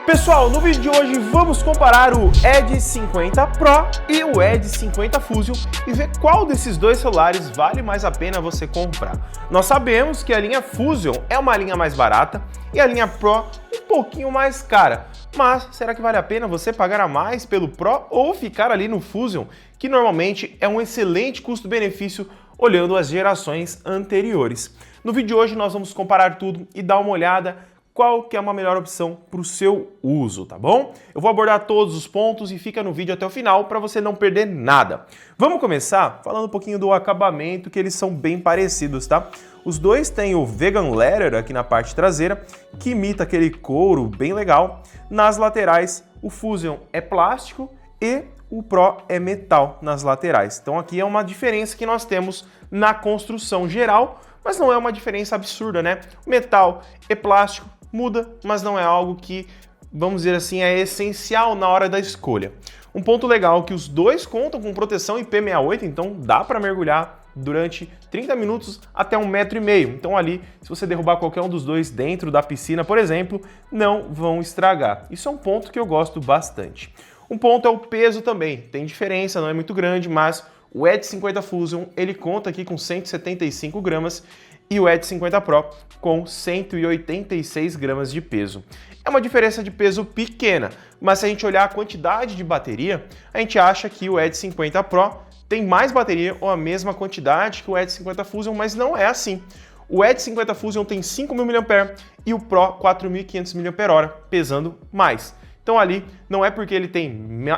Pessoal, no vídeo de hoje vamos comparar o Edge 50 Pro e o Edge 50 Fusion e ver qual desses dois celulares vale mais a pena você comprar. Nós sabemos que a linha Fusion é uma linha mais barata e a linha Pro um pouquinho mais cara, mas será que vale a pena você pagar a mais pelo Pro ou ficar ali no Fusion, que normalmente é um excelente custo-benefício olhando as gerações anteriores? No vídeo de hoje nós vamos comparar tudo e dar uma olhada qual que é uma melhor opção para o seu uso, tá bom? Eu vou abordar todos os pontos e fica no vídeo até o final para você não perder nada. Vamos começar falando um pouquinho do acabamento, que eles são bem parecidos, tá? Os dois têm o Vegan Leather aqui na parte traseira, que imita aquele couro bem legal. Nas laterais, o Fusion é plástico e o Pro é metal nas laterais. Então aqui é uma diferença que nós temos na construção geral, mas não é uma diferença absurda, né? O metal e plástico muda, mas não é algo que, vamos dizer assim, é essencial na hora da escolha. Um ponto legal é que os dois contam com proteção IP68, então dá para mergulhar durante 30 minutos até 1,5 m. Então ali, se você derrubar qualquer um dos dois dentro da piscina, por exemplo, não vão estragar. Isso é um ponto que eu gosto bastante. Um ponto é o peso também. Tem diferença, não é muito grande, mas o Edge 50 Fusion ele conta aqui com 175 gramas e o Edge 50 Pro com 186 gramas de peso. É uma diferença de peso pequena, mas se a gente olhar a quantidade de bateria, a gente acha que o Edge 50 Pro tem mais bateria ou a mesma quantidade que o Edge 50 Fusion, mas não é assim. O Edge 50 Fusion tem 5.000 mAh e o Pro 4.500 mAh, pesando mais. Então ali, não é porque ele tem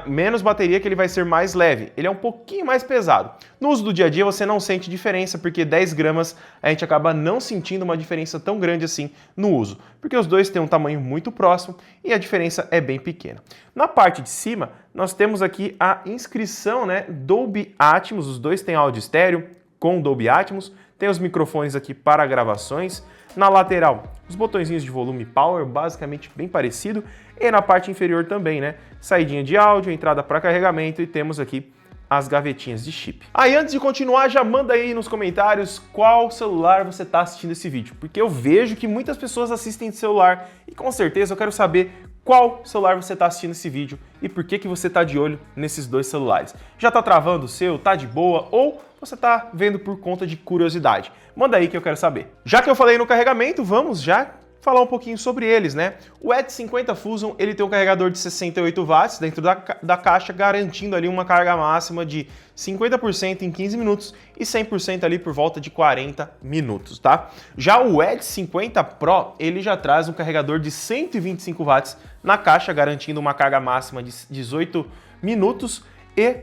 menos bateria que ele vai ser mais leve, ele é um pouquinho mais pesado. No uso do dia a dia você não sente diferença, porque 10 gramas a gente acaba não sentindo uma diferença tão grande assim no uso, porque os dois têm um tamanho muito próximo e a diferença é bem pequena. Na parte de cima, nós temos aqui a inscrição, né, Dolby Atmos, os dois têm áudio estéreo com Dolby Atmos, tem os microfones aqui para gravações. Na lateral, os botõezinhos de volume power, basicamente bem parecido. E na parte inferior também, né? Saidinha de áudio, entrada para carregamento e temos aqui as gavetinhas de chip. Aí antes de continuar, já manda aí nos comentários qual celular você está assistindo esse vídeo, porque eu vejo que muitas pessoas assistem de celular e com certeza eu quero saber qual celular você está assistindo esse vídeo e por que você está de olho nesses dois celulares. Já está travando o seu? Tá de boa? Ou você está vendo por conta de curiosidade? Manda aí que eu quero saber. Já que eu falei no carregamento, vamos já falar um pouquinho sobre eles, né? O Edge 50 Fusion, ele tem um carregador de 68 watts dentro da caixa, garantindo ali uma carga máxima de 50% em 15 minutos e 100% ali por volta de 40 minutos, tá? Já o Edge 50 Pro, ele já traz um carregador de 125 watts na caixa, garantindo uma carga máxima de 18 minutos e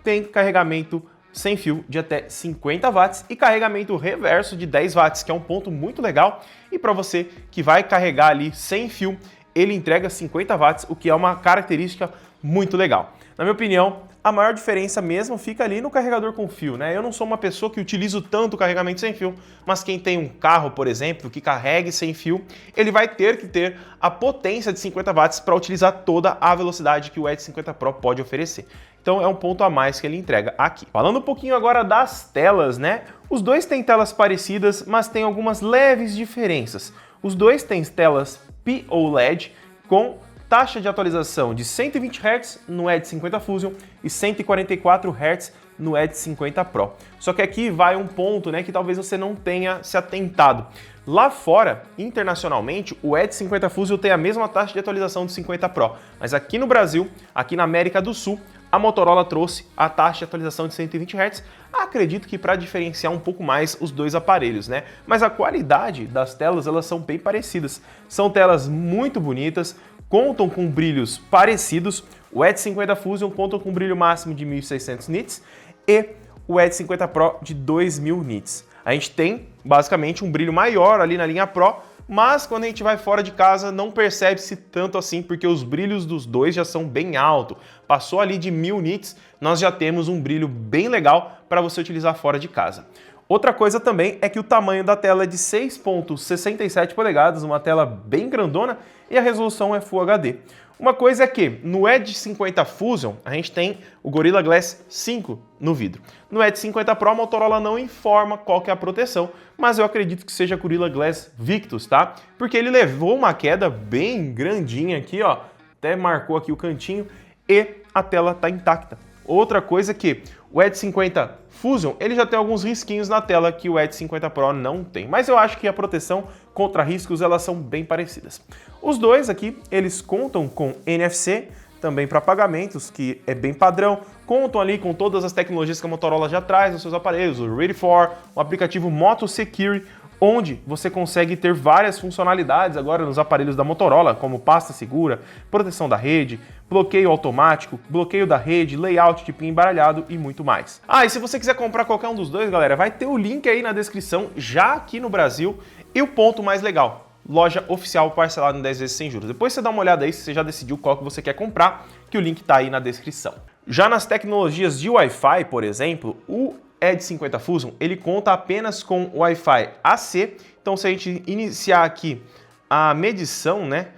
tem carregamento sem fio de até 50 watts e carregamento reverso de 10 watts, que é um ponto muito legal. E para você que vai carregar ali sem fio, ele entrega 50 watts, o que é uma característica muito legal. Na minha opinião, a maior diferença mesmo fica ali no carregador com fio, né? Eu não sou uma pessoa que utilizo tanto o carregamento sem fio, mas quem tem um carro, por exemplo, que carregue sem fio, ele vai ter que ter a potência de 50 watts para utilizar toda a velocidade que o Edge 50 Pro pode oferecer. Então é um ponto a mais que ele entrega aqui. Falando um pouquinho agora das telas, né? Os dois têm telas parecidas, mas tem algumas leves diferenças. Os dois têm telas POLED com taxa de atualização de 120 Hz no Edge 50 Fusion e 144 Hz no Edge 50 Pro. Só que aqui vai um ponto, né, que talvez você não tenha se atentado. Lá fora, internacionalmente, o Edge 50 Fusion tem a mesma taxa de atualização do 50 Pro, mas aqui no Brasil, aqui na América do Sul, a Motorola trouxe a taxa de atualização de 120 Hz, acredito que para diferenciar um pouco mais os dois aparelhos, né? Mas a qualidade das telas, elas são bem parecidas. São telas muito bonitas, contam com brilhos parecidos. O Edge 50 Fusion conta com um brilho máximo de 1.600 nits e o Edge 50 Pro de 2.000 nits. A gente tem basicamente um brilho maior ali na linha Pro, mas quando a gente vai fora de casa não percebe-se tanto assim, porque os brilhos dos dois já são bem altos. Passou ali de 1.000 nits, nós já temos um brilho bem legal para você utilizar fora de casa. Outra coisa também é que o tamanho da tela é de 6,67 polegadas, uma tela bem grandona, e a resolução é Full HD. Uma coisa é que no Edge 50 Fusion a gente tem o Gorilla Glass 5 no vidro. No Edge 50 Pro a Motorola não informa qual que é a proteção, mas eu acredito que seja Gorilla Glass Victus, tá? Porque ele levou uma queda bem grandinha aqui, ó, até marcou aqui o cantinho, e a tela tá intacta. Outra coisa é que o Edge 50 Fusion, ele já tem alguns risquinhos na tela que o Edge 50 Pro não tem, mas eu acho que a proteção contra riscos, elas são bem parecidas. Os dois aqui, eles contam com NFC, também para pagamentos, que é bem padrão, contam ali com todas as tecnologias que a Motorola já traz nos seus aparelhos, o Ready For, o aplicativo Moto Secure, onde você consegue ter várias funcionalidades agora nos aparelhos da Motorola, como pasta segura, proteção da rede, bloqueio automático, bloqueio da rede, layout de pin embaralhado e muito mais. Ah, e se você quiser comprar qualquer um dos dois, galera, vai ter o link aí na descrição, já aqui no Brasil, e o ponto mais legal, loja oficial parcelada em 10 vezes sem juros. Depois você dá uma olhada aí se você já decidiu qual que você quer comprar, que o link tá aí na descrição. Já nas tecnologias de Wi-Fi, por exemplo, o Edge 50 Fusion, ele conta apenas com Wi-Fi AC, então se a gente iniciar aqui a medição, né,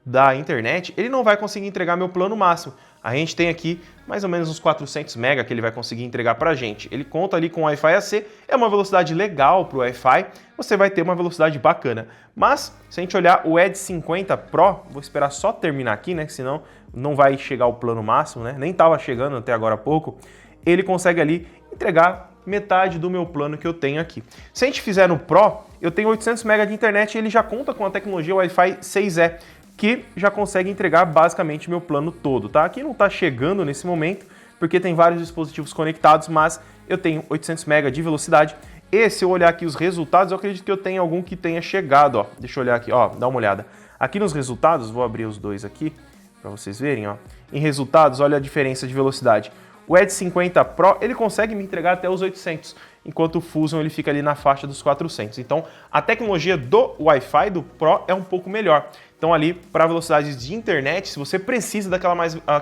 da internet, ele não vai conseguir entregar meu plano máximo. A gente tem aqui mais ou menos uns 400 MB que ele vai conseguir entregar pra gente. Ele conta ali com Wi-Fi AC, é uma velocidade legal pro Wi-Fi, você vai ter uma velocidade bacana. Mas, se a gente olhar o Edge 50 Pro, vou esperar só terminar aqui, né, senão não vai chegar ao plano máximo, né, nem tava chegando até agora há pouco, ele consegue ali entregar metade do meu plano que eu tenho aqui. Se a gente fizer no Pro, eu tenho 800 MB de internet e ele já conta com a tecnologia Wi-Fi 6E, que já consegue entregar basicamente meu plano todo, tá? Aqui não tá chegando nesse momento, porque tem vários dispositivos conectados, mas eu tenho 800 MB de velocidade. E se eu olhar aqui os resultados, eu acredito que eu tenho algum que tenha chegado, ó. Deixa eu olhar aqui, ó, dá uma olhada. Aqui nos resultados, vou abrir os dois aqui, para vocês verem, ó. Em resultados, olha a diferença de velocidade. O Edge 50 Pro, ele consegue me entregar até os 800, enquanto o Fusion ele fica ali na faixa dos 400. Então, a tecnologia do Wi-Fi do Pro é um pouco melhor. Então, ali, para velocidades de internet, se você precisa daquela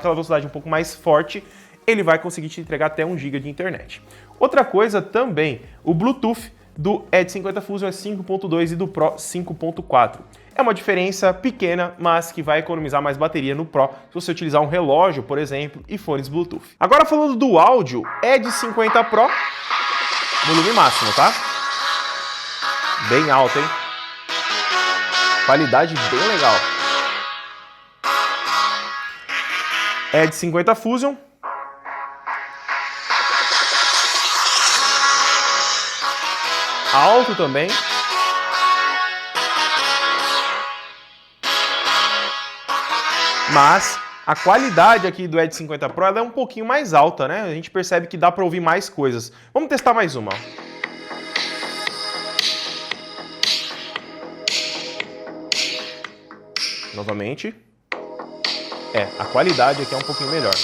velocidade um pouco mais forte, ele vai conseguir te entregar até 1 GB de internet. Outra coisa também, o Bluetooth do Edge 50 Fusion é 5.2 e do Pro 5.4. É uma diferença pequena, mas que vai economizar mais bateria no Pro se você utilizar um relógio, por exemplo, e fones Bluetooth. Agora falando do áudio, Edge 50 Pro, volume máximo, tá? Bem alto, hein? Qualidade bem legal. Edge 50 Fusion. Alto também. Mas a qualidade aqui do Edge 50 Pro ela é um pouquinho mais alta, né? A gente percebe que dá para ouvir mais coisas. Vamos testar mais uma. Novamente. A qualidade aqui é um pouquinho melhor.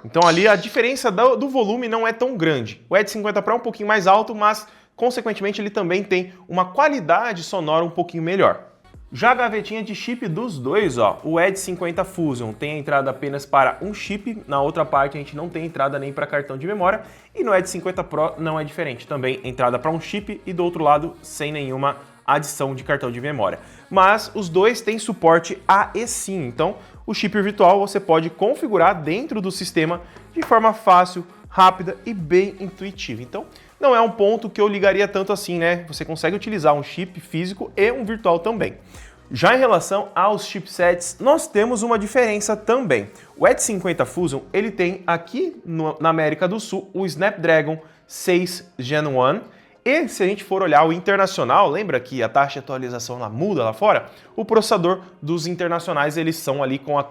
Então ali a diferença do volume não é tão grande. O Edge 50 Pro é um pouquinho mais alto, mas consequentemente ele também tem uma qualidade sonora um pouquinho melhor. Já a gavetinha de chip dos dois, ó, o Edge 50 Fusion tem a entrada apenas para um chip, na outra parte a gente não tem entrada nem para cartão de memória, e no Edge 50 Pro não é diferente, também entrada para um chip e do outro lado sem nenhuma adição de cartão de memória. Mas os dois têm suporte a eSIM, então o chip virtual você pode configurar dentro do sistema de forma fácil, rápida e bem intuitiva. Então não é um ponto que eu ligaria tanto assim, né? Você consegue utilizar um chip físico e um virtual também. Já em relação aos chipsets, nós temos uma diferença também. O Edge 50 Fusion, ele tem aqui na América do Sul o Snapdragon 6 Gen 1, e se a gente for olhar o internacional, lembra que a taxa de atualização ela muda lá fora? O processador dos internacionais eles são ali com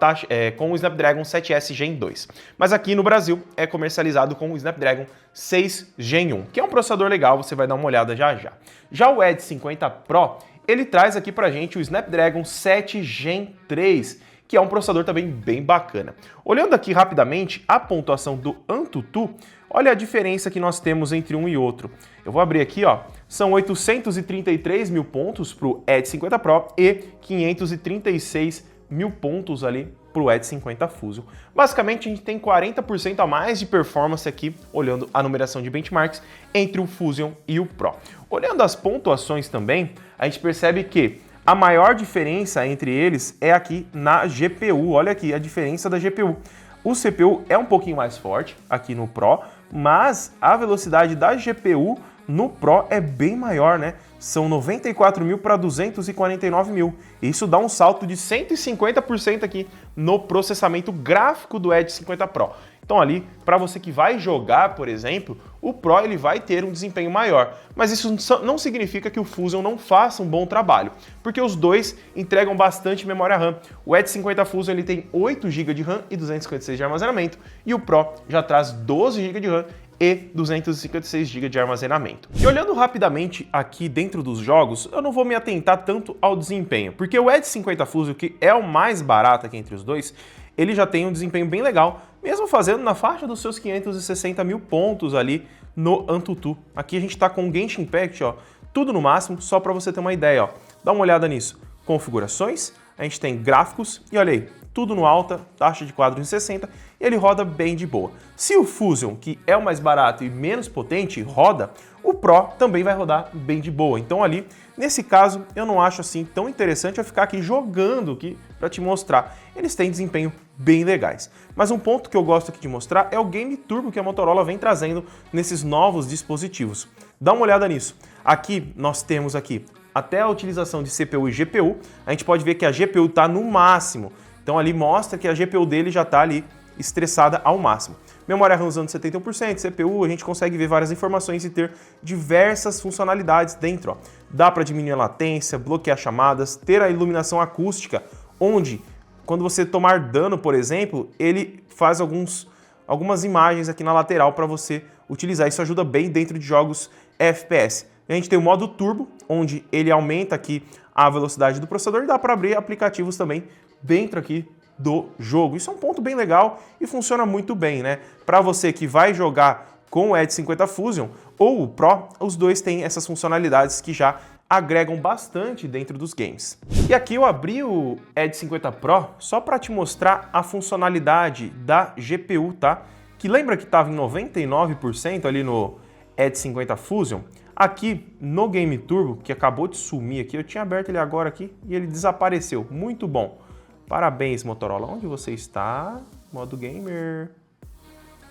com o Snapdragon 7S Gen 2. Mas aqui no Brasil é comercializado com o Snapdragon 6 Gen 1, que é um processador legal, você vai dar uma olhada já já. Já o Edge 50 Pro, ele traz aqui pra gente o Snapdragon 7 Gen 3, que é um processador também bem bacana. Olhando aqui rapidamente a pontuação do AnTuTu, olha a diferença que nós temos entre um e outro. Eu vou abrir aqui, ó, são 833 mil pontos para o Edge 50 Pro e 536 mil pontos ali para o Edge 50 Fusion. Basicamente, a gente tem 40% a mais de performance aqui, olhando a numeração de benchmarks, entre o Fusion e o Pro. Olhando as pontuações também, a gente percebe que a maior diferença entre eles é aqui na GPU. Olha aqui a diferença da GPU. O CPU é um pouquinho mais forte aqui no Pro, mas a velocidade da GPU no Pro é bem maior, né? São 94.000 para 249.000. Isso dá um salto de 150% aqui no processamento gráfico do Edge 50 Pro. Então ali, para você que vai jogar, por exemplo, o Pro ele vai ter um desempenho maior. Mas isso não significa que o Fusion não faça um bom trabalho, porque os dois entregam bastante memória RAM. O Edge 50 Fusion ele tem 8 GB de RAM e 256 de armazenamento, e o Pro já traz 12 GB de RAM e 256 GB de armazenamento. E olhando rapidamente aqui dentro dos jogos, eu não vou me atentar tanto ao desempenho, porque o Edge 50 Fusion, que é o mais barato aqui entre os dois, ele já tem um desempenho bem legal, mesmo fazendo na faixa dos seus 560.000 pontos ali no AnTuTu. Aqui a gente está com o Genshin Impact, ó, tudo no máximo, só para você ter uma ideia, ó. Dá uma olhada nisso. Configurações, a gente tem gráficos e olha aí, tudo no alta, taxa de quadros em 60, e ele roda bem de boa. Se o Fusion, que é o mais barato e menos potente, roda, o Pro também vai rodar bem de boa. Então ali, nesse caso, eu não acho assim tão interessante eu ficar aqui jogando aqui para te mostrar. Eles têm desempenho bem legais. Mas um ponto que eu gosto aqui de mostrar é o Game Turbo que a Motorola vem trazendo nesses novos dispositivos. Dá uma olhada nisso. Aqui nós temos aqui até a utilização de CPU e GPU. A gente pode ver que a GPU está no máximo. Então ali mostra que a GPU dele já está ali estressada ao máximo. Memória RAM usando 71%, CPU, a gente consegue ver várias informações e ter diversas funcionalidades dentro. Ó. Dá para diminuir a latência, bloquear chamadas, ter a iluminação acústica, onde quando você tomar dano, por exemplo, ele faz algumas imagens aqui na lateral para você utilizar. Isso ajuda bem dentro de jogos FPS. A gente tem o modo turbo, onde ele aumenta aqui a velocidade do processador e dá para abrir aplicativos também dentro aqui do jogo. Isso é um ponto bem legal e funciona muito bem, né? Para você que vai jogar com o Edge 50 Fusion ou o Pro, os dois têm essas funcionalidades que já agregam bastante dentro dos games. E aqui eu abri o Edge 50 Pro só para te mostrar a funcionalidade da GPU, tá? Que lembra que estava em 99% ali no Edge 50 Fusion? Aqui no Game Turbo, que acabou de sumir aqui, eu tinha aberto ele agora aqui e ele desapareceu. Muito bom. Parabéns, Motorola. Onde você está? Modo gamer.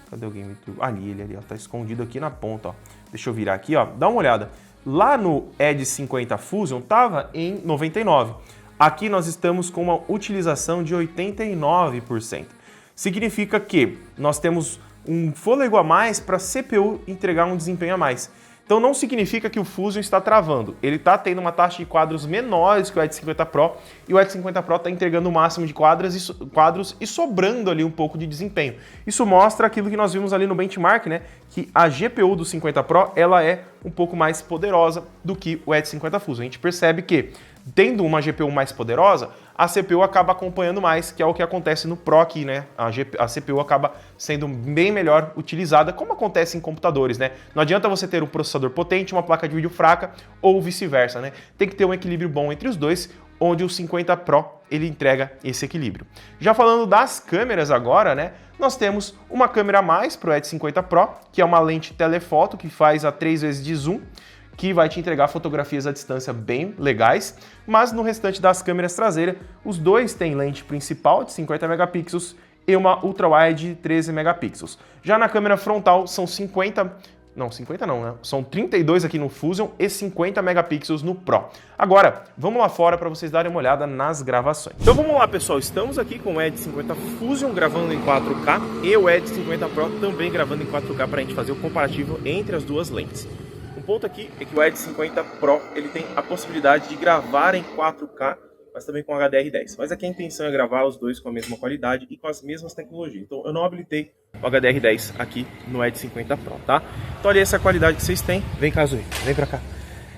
Cadê o Game Turbo? Ali, ele ali, ó. Tá escondido aqui na ponta, ó. Deixa eu virar aqui, ó. Dá uma olhada. Lá no Edge 50 Fusion tava em 99. Aqui nós estamos com uma utilização de 89%. Significa que nós temos um fôlego a mais para a CPU entregar um desempenho a mais. Então não significa que o Fusion está travando, ele está tendo uma taxa de quadros menores que o Edge 50 Pro e o Edge 50 Pro está entregando o máximo de quadros e sobrando ali um pouco de desempenho. Isso mostra aquilo que nós vimos ali no benchmark, né? Que a GPU do 50 Pro ela é um pouco mais poderosa do que o Edge 50 Fusion. A gente percebe que tendo uma GPU mais poderosa, a CPU acaba acompanhando mais, que é o que acontece no Pro aqui, né? A CPU acaba sendo bem melhor utilizada, como acontece em computadores, né? Não adianta você ter um processador potente, uma placa de vídeo fraca ou vice-versa, né? Tem que ter um equilíbrio bom entre os dois, onde o 50 Pro ele entrega esse equilíbrio. Já falando das câmeras agora, né? Nós temos uma câmera a mais para o Edge 50 Pro, que é uma lente telefoto que faz a 3 vezes de zoom, que vai te entregar fotografias à distância bem legais, mas no restante das câmeras traseiras, os dois têm lente principal de 50 megapixels e uma ultra-wide de 13 megapixels. Já na câmera frontal são 32 aqui no Fusion e 50 megapixels no Pro. Agora, vamos lá fora para vocês darem uma olhada nas gravações. Então vamos lá, pessoal, estamos aqui com o Edge 50 Fusion gravando em 4K e o Edge 50 Pro também gravando em 4K para a gente fazer o comparativo entre as duas lentes. Um ponto aqui é que o Edge 50 Pro ele tem a possibilidade de gravar em 4K, mas também com HDR10. Mas aqui a intenção é gravar os dois com a mesma qualidade e com as mesmas tecnologias. Então eu não habilitei o HDR10 aqui no Edge 50 Pro, tá? Então olha essa qualidade que vocês têm. Vem cá, Zoe, vem pra cá.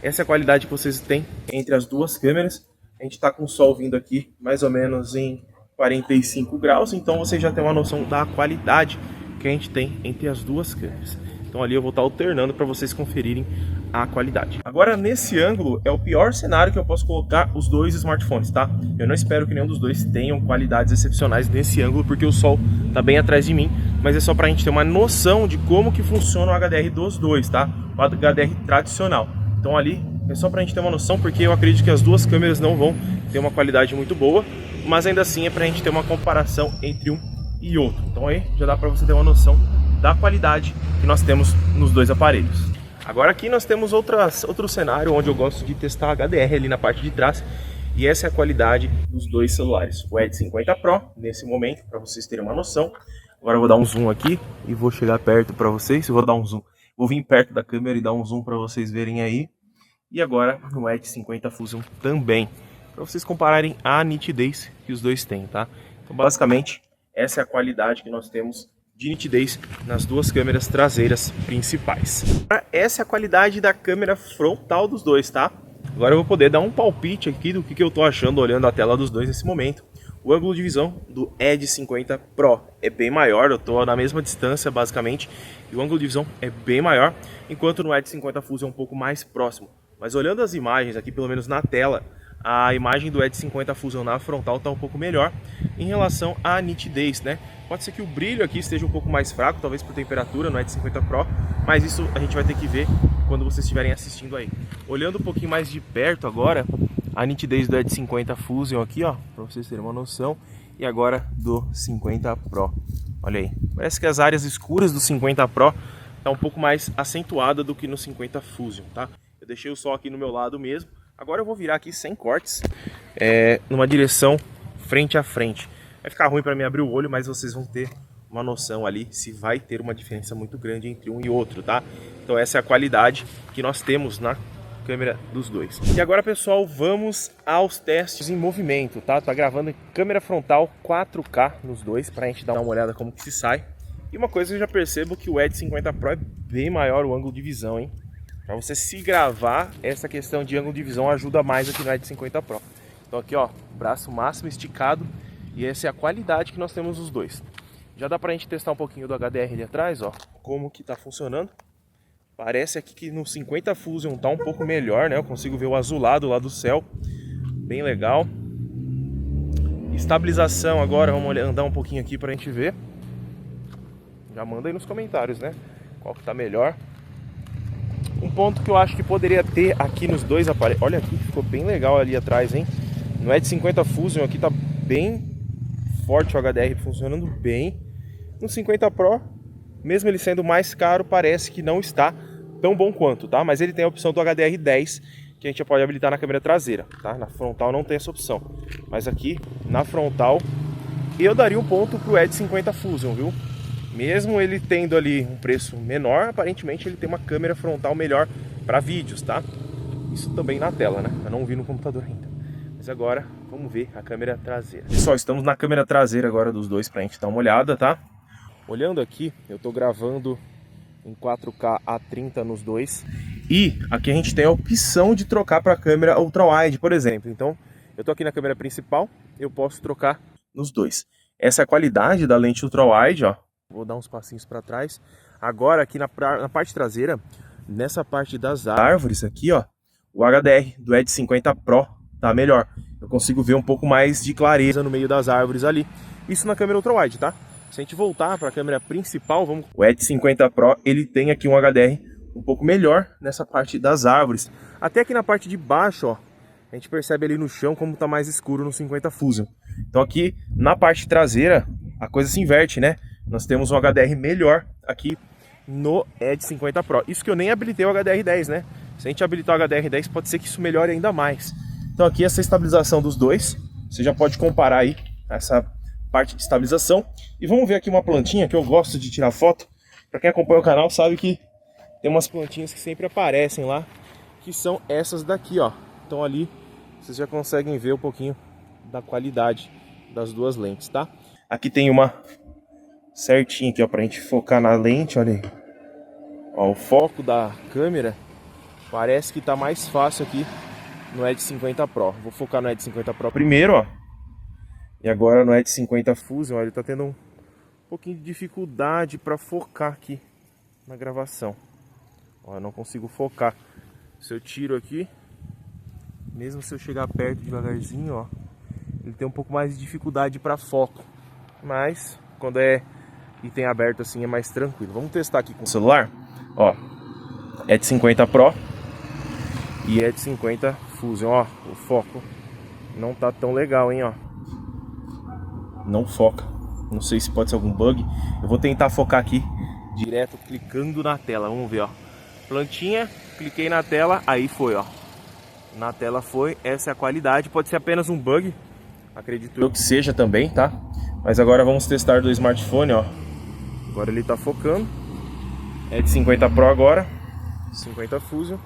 Essa é a qualidade que vocês têm entre as duas câmeras. A gente tá com o sol vindo aqui mais ou menos em 45 graus, então você já tem uma noção da qualidade que a gente tem entre as duas câmeras. Então ali eu vou estar alternando para vocês conferirem a qualidade. Agora nesse ângulo é o pior cenário que eu posso colocar os dois smartphones, tá? Eu não espero que nenhum dos dois tenham qualidades excepcionais nesse ângulo, porque o sol tá bem atrás de mim, mas é só pra gente ter uma noção de como que funciona o HDR dos dois, tá? O HDR tradicional. Então ali é só pra gente ter uma noção, porque eu acredito que as duas câmeras não vão ter uma qualidade muito boa, mas ainda assim é pra gente ter uma comparação entre um e outro. Então aí já dá pra você ter uma noção da qualidade que nós temos nos dois aparelhos. Agora aqui nós temos outro cenário onde eu gosto de testar HDR ali na parte de trás. E essa é a qualidade dos dois celulares. O Edge 50 Pro, nesse momento, para vocês terem uma noção. Agora eu vou dar um zoom aqui e vou chegar perto para vocês. Eu vou dar um zoom. Vou vir perto da câmera e dar um zoom para vocês verem aí. E agora no Edge 50 Fusion também. Para vocês compararem a nitidez que os dois têm, tá? Então basicamente essa é a qualidade que nós temos de nitidez nas duas câmeras traseiras principais. Essa é a qualidade da câmera frontal dos dois, tá? Agora eu vou poder dar um palpite aqui do que eu tô achando olhando a tela dos dois nesse momento. O ângulo de visão do Edge 50 Pro é bem maior, eu tô na mesma distância basicamente, e o ângulo de visão é bem maior, enquanto no Edge 50 Fusion é um pouco mais próximo. Mas olhando as imagens aqui, pelo menos na tela, a imagem do Edge 50 Fusion na frontal está um pouco melhor em relação à nitidez, né? Pode ser que o brilho aqui esteja um pouco mais fraco, talvez por temperatura no Edge 50 Pro, mas isso a gente vai ter que ver quando vocês estiverem assistindo aí. Olhando um pouquinho mais de perto agora, a nitidez do Edge 50 Fusion aqui, ó, para vocês terem uma noção, e agora do 50 Pro. Olha aí, parece que as áreas escuras do 50 Pro tá um pouco mais acentuada do que no 50 Fusion, tá? Eu deixei o sol aqui no meu lado mesmo. Agora eu vou virar aqui sem cortes, numa direção frente a frente. Vai ficar ruim para mim abrir o olho, mas vocês vão ter uma noção ali se vai ter uma diferença muito grande entre um e outro, tá? Então essa é a qualidade que nós temos na câmera dos dois. E agora, pessoal, vamos aos testes em movimento, tá? Tá gravando em câmera frontal 4K nos dois, pra gente dar uma olhada como que se sai. E uma coisa que eu já percebo que o Edge 50 Pro é bem maior o ângulo de visão, hein? Para você se gravar, essa questão de ângulo de visão ajuda mais aqui no Edge 50 Pro. Então aqui, ó, braço máximo esticado, e essa é a qualidade que nós temos os dois. Já dá pra gente testar um pouquinho do HDR ali atrás, ó, como que tá funcionando. Parece aqui que no 50 Fusion tá um pouco melhor, né? Eu consigo ver o azulado lá do céu, bem legal. Estabilização agora, vamos andar um pouquinho aqui pra gente ver. Já manda aí nos comentários, né? Qual que tá melhor. Um ponto que eu acho que poderia ter aqui nos dois aparelhos. Olha aqui, ficou bem legal ali atrás, hein? No Edge 50 Fusion aqui tá bem forte o HDR, funcionando bem. No 50 Pro, mesmo ele sendo mais caro, parece que não está tão bom quanto, tá? Mas ele tem a opção do HDR10, que a gente pode habilitar na câmera traseira, tá? Na frontal não tem essa opção. Mas aqui, na frontal, eu daria um ponto pro Edge 50 Fusion, viu? Mesmo ele tendo ali um preço menor, aparentemente ele tem uma câmera frontal melhor para vídeos, tá? Isso também na tela, né? Eu não vi no computador ainda. Mas agora, vamos ver a câmera traseira. Pessoal, estamos na câmera traseira agora dos dois pra gente dar uma olhada, tá? Olhando aqui, eu tô gravando em 4K a 30 nos dois. E aqui a gente tem a opção de trocar para a câmera ultra-wide, por exemplo. Então, eu tô aqui na câmera principal, eu posso trocar nos dois. Essa é a qualidade da lente ultra-wide, ó. Vou dar uns passinhos para trás. Agora aqui na parte traseira, nessa parte das árvores aqui, ó, o HDR do Edge 50 Pro tá melhor. Eu consigo ver um pouco mais de clareza no meio das árvores ali. Isso na câmera ultra-wide, tá? Se a gente voltar para a câmera principal, o Edge 50 Pro, ele tem aqui um HDR um pouco melhor nessa parte das árvores. Até aqui na parte de baixo, ó, a gente percebe ali no chão como tá mais escuro no 50 Fusion. Então aqui na parte traseira, a coisa se inverte, né? Nós temos um HDR melhor aqui no Edge 50 Pro. Isso que eu nem habilitei o HDR10, né? Se a gente habilitar o HDR10, pode ser que isso melhore ainda mais. Então aqui essa estabilização dos dois, você já pode comparar aí essa parte de estabilização. E vamos ver aqui uma plantinha que eu gosto de tirar foto. Para quem acompanha o canal sabe que tem umas plantinhas que sempre aparecem lá, que são essas daqui, ó. Então ali vocês já conseguem ver um pouquinho da qualidade das duas lentes, tá? Aqui tem uma certinha aqui, ó, pra gente focar na lente, olha aí. Ó, o foco da câmera parece que tá mais fácil aqui no Edge 50 Pro. Vou focar no Edge 50 Pro primeiro, ó. E agora no Edge 50 Fusion, ó, ele tá tendo um pouquinho de dificuldade para focar aqui na gravação. Ó, eu não consigo focar. Se eu tiro aqui, mesmo se eu chegar perto devagarzinho, ó, ele tem um pouco mais de dificuldade para foco. Mas quando é item aberto assim é mais tranquilo. Vamos testar aqui com o celular. Ó, é de 50 Pro e é de 50 Fusion. Ó, o foco não tá tão legal, hein, ó. Não foca. Não sei se pode ser algum bug. Eu vou tentar focar aqui direto clicando na tela. Vamos ver, ó. Plantinha, cliquei na tela, aí foi, ó. Na tela foi, essa é a qualidade. Pode ser apenas um bug, acredito eu que seja também, tá? Mas agora vamos testar do smartphone, ó. Agora ele tá focando. É de 50 Pro agora, 50 Fusion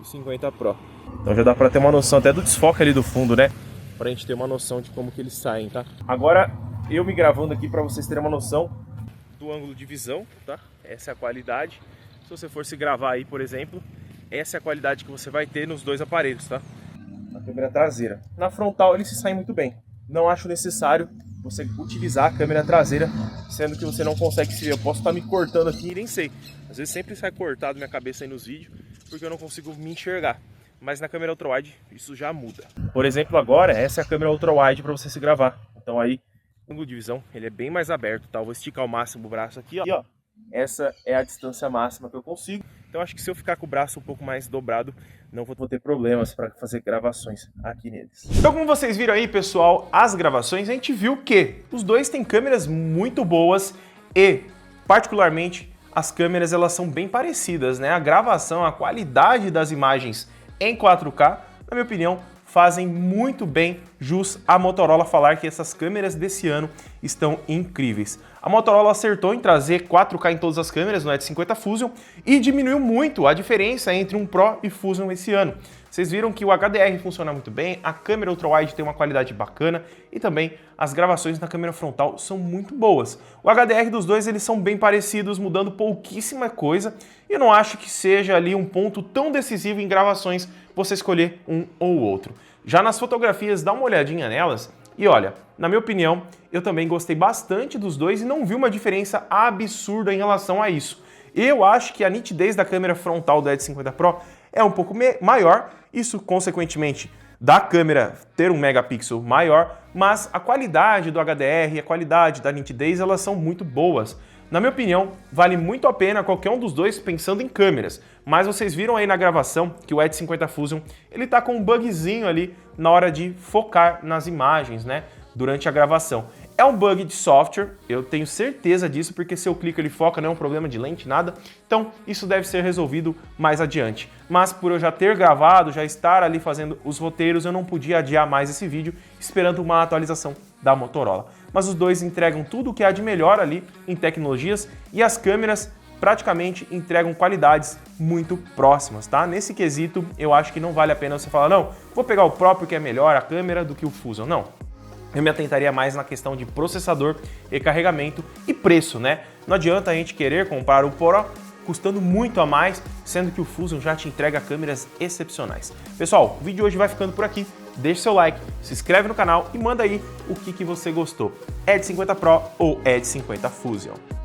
e 50 Pro. Então já dá pra ter uma noção até do desfoque ali do fundo, né? Pra gente ter uma noção de como que eles saem, tá? Agora, eu me gravando aqui pra vocês terem uma noção do ângulo de visão, tá? Essa é a qualidade. Se você for se gravar aí, por exemplo, essa é a qualidade que você vai ter nos dois aparelhos, tá? Na câmera traseira. Na frontal ele se sai muito bem. Não acho necessário você utilizar a câmera traseira, sendo que você não consegue se ver. Eu posso estar me cortando aqui e nem sei. Às vezes sempre sai cortado minha cabeça aí nos vídeos, porque eu não consigo me enxergar. Mas na câmera ultra-wide isso já muda. Por exemplo, agora essa é a câmera ultra-wide para você se gravar. Então aí, o ângulo de visão ele é bem mais aberto, tá? Eu vou esticar ao máximo o braço aqui, ó. E, ó, essa é a distância máxima que eu consigo. Então acho que se eu ficar com o braço um pouco mais dobrado, não vou ter problemas para fazer gravações aqui neles. Então, como vocês viram aí, pessoal, as gravações, a gente viu que os dois têm câmeras muito boas e, particularmente, as câmeras elas são bem parecidas, né? A gravação, a qualidade das imagens em 4K, na minha opinião, fazem muito bem jus a Motorola falar que essas câmeras desse ano estão incríveis. A Motorola acertou em trazer 4K em todas as câmeras no Edge 50 Fusion e diminuiu muito a diferença entre um Pro e Fusion esse ano. Vocês viram que o HDR funciona muito bem, a câmera ultra-wide tem uma qualidade bacana e também as gravações na câmera frontal são muito boas. O HDR dos dois eles são bem parecidos, mudando pouquíssima coisa, e eu não acho que seja ali um ponto tão decisivo em gravações você escolher um ou outro. Já nas fotografias, dá uma olhadinha nelas e olha, na minha opinião, eu também gostei bastante dos dois e não vi uma diferença absurda em relação a isso. Eu acho que a nitidez da câmera frontal do Edge 50 Pro é um pouco maior, isso consequentemente da câmera ter um megapixel maior, mas a qualidade do HDR e a qualidade da nitidez elas são muito boas. Na minha opinião, vale muito a pena qualquer um dos dois pensando em câmeras, mas vocês viram aí na gravação que o Edge 50 Fusion ele tá com um bugzinho ali na hora de focar nas imagens, né, durante a gravação. É um bug de software, eu tenho certeza disso, porque se eu clico ele foca, não é um problema de lente, nada. Então isso deve ser resolvido mais adiante. Mas por eu já ter gravado, já estar ali fazendo os roteiros, eu não podia adiar mais esse vídeo, esperando uma atualização da Motorola. Mas os dois entregam tudo o que há de melhor ali em tecnologias e as câmeras praticamente entregam qualidades muito próximas, tá? Nesse quesito, eu acho que não vale a pena você falar, não, vou pegar o Pro porque é melhor a câmera do que o Fusion, não. Eu me atentaria mais na questão de processador e carregamento e preço, né? Não adianta a gente querer comprar o Pro custando muito a mais, sendo que o Fusion já te entrega câmeras excepcionais. Pessoal, o vídeo de hoje vai ficando por aqui. Deixe seu like, se inscreve no canal e manda aí o que você gostou. Edge 50 Pro ou Edge 50 Fusion?